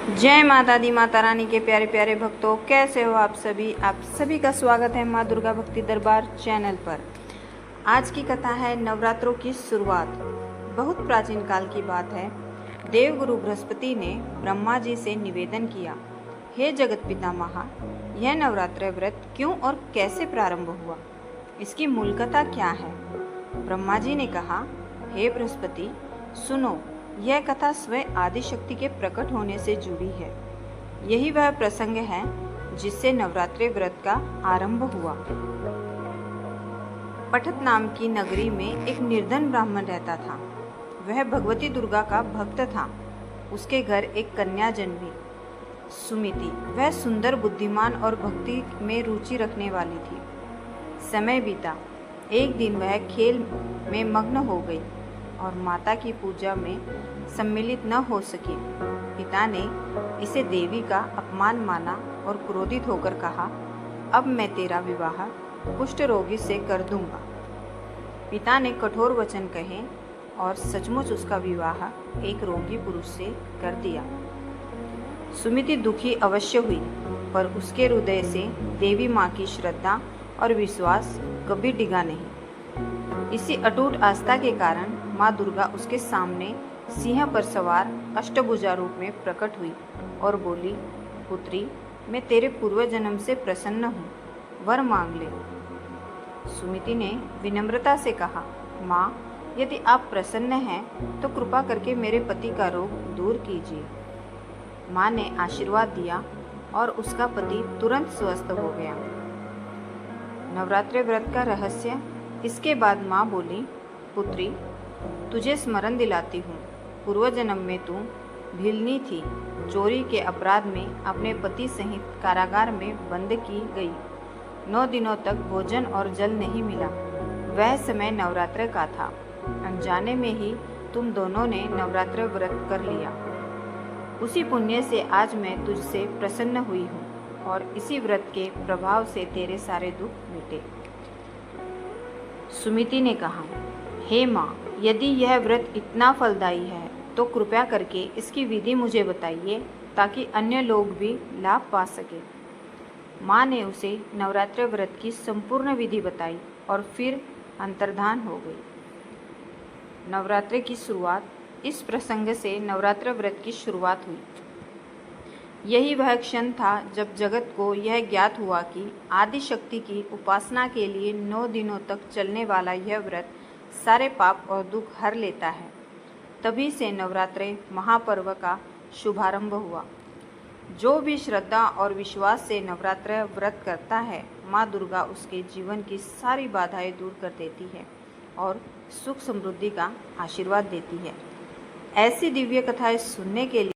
जय माता दी माता रानी के प्यारे प्यारे भक्तों, कैसे हो आप सभी का स्वागत है माँ दुर्गा भक्ति दरबार चैनल पर। आज की कथा है नवरात्रों की शुरुआत। बहुत प्राचीन काल की बात है। देवगुरु बृहस्पति ने ब्रह्मा जी से निवेदन किया, हे जगत पितामह, यह नवरात्र व्रत क्यों और कैसे प्रारंभ हुआ, इसकी मूल कथा क्या है। ब्रह्मा जी ने कहा, हे बृहस्पति सुनो, यह कथा स्वयं आदि शक्ति के प्रकट होने से जुड़ी है। यही वह प्रसंग है जिससे नवरात्रि व्रत का आरंभ हुआ। पठत नाम की नगरी में एक निर्धन ब्राह्मण रहता था। वह भगवती दुर्गा का भक्त था। उसके घर एक कन्या जन्मी, सुमिति। वह सुंदर, बुद्धिमान और भक्ति में रुचि रखने वाली थी। समय बीता। एक दिन वह खेल में मग्न हो गई और माता की पूजा में सम्मिलित न हो सकी। पिता ने इसे देवी का अपमान माना और क्रोधित होकर कहा, अब मैं तेरा विवाह कुष्ठ रोगी से कर दूंगा। पिता ने कठोर वचन कहे और सचमुच उसका विवाह एक रोगी पुरुष से कर दिया। सुमिति दुखी अवश्य हुई, पर उसके हृदय से देवी माँ की श्रद्धा और विश्वास कभी डिगा नहीं। इसी अटूट आस्था के कारण माँ दुर्गा उसके सामने सिंह पर सवार अष्टभुजा रूप में प्रकट हुई और बोली, पुत्री, मैं तेरे पूर्व जन्म से प्रसन्न हूँ, वर मांग ले। सुमिति ने विनम्रता से कहा, माँ, यदि आप प्रसन्न हैं तो कृपा करके मेरे पति का रोग दूर कीजिए। माँ ने आशीर्वाद दिया और उसका पति तुरंत स्वस्थ हो गया। नवरात्रि व्रत का रहस्य। इसके बाद माँ बोली, पुत्री, तुझे स्मरण दिलाती हूँ, पूर्व जन्म में तू भिलनी थी। चोरी के अपराध में अपने पति सहित कारागार में बंद की गई। 9 दिनों तक भोजन और जल नहीं मिला। वह समय नवरात्र का था। अनजाने में ही तुम दोनों ने नवरात्र व्रत कर लिया। उसी पुण्य से आज मैं तुझसे प्रसन्न हुई हूँ और इसी व्रत के प्रभाव से तेरे सारे दुख मिटे। सुमिति ने कहा, हे माँ, यदि यह व्रत इतना फलदायी है तो कृपया करके इसकी विधि मुझे बताइए ताकि अन्य लोग भी लाभ पा सके। माँ ने उसे नवरात्र व्रत की संपूर्ण विधि बताई और फिर अंतर्धान हो गई। नवरात्र की शुरुआत। इस प्रसंग से नवरात्र व्रत की शुरुआत हुई। यही वह क्षण था जब जगत को यह ज्ञात हुआ कि आदि शक्ति की उपासना के लिए 9 दिनों तक चलने वाला यह व्रत सारे पाप और दुख हर लेता है। तभी से नवरात्रि महापर्व का शुभारंभ हुआ। जो भी श्रद्धा और विश्वास से नवरात्र व्रत करता है, माँ दुर्गा उसके जीवन की सारी बाधाएं दूर कर देती है और सुख समृद्धि का आशीर्वाद देती है। ऐसी दिव्य कथाएं सुनने के लिए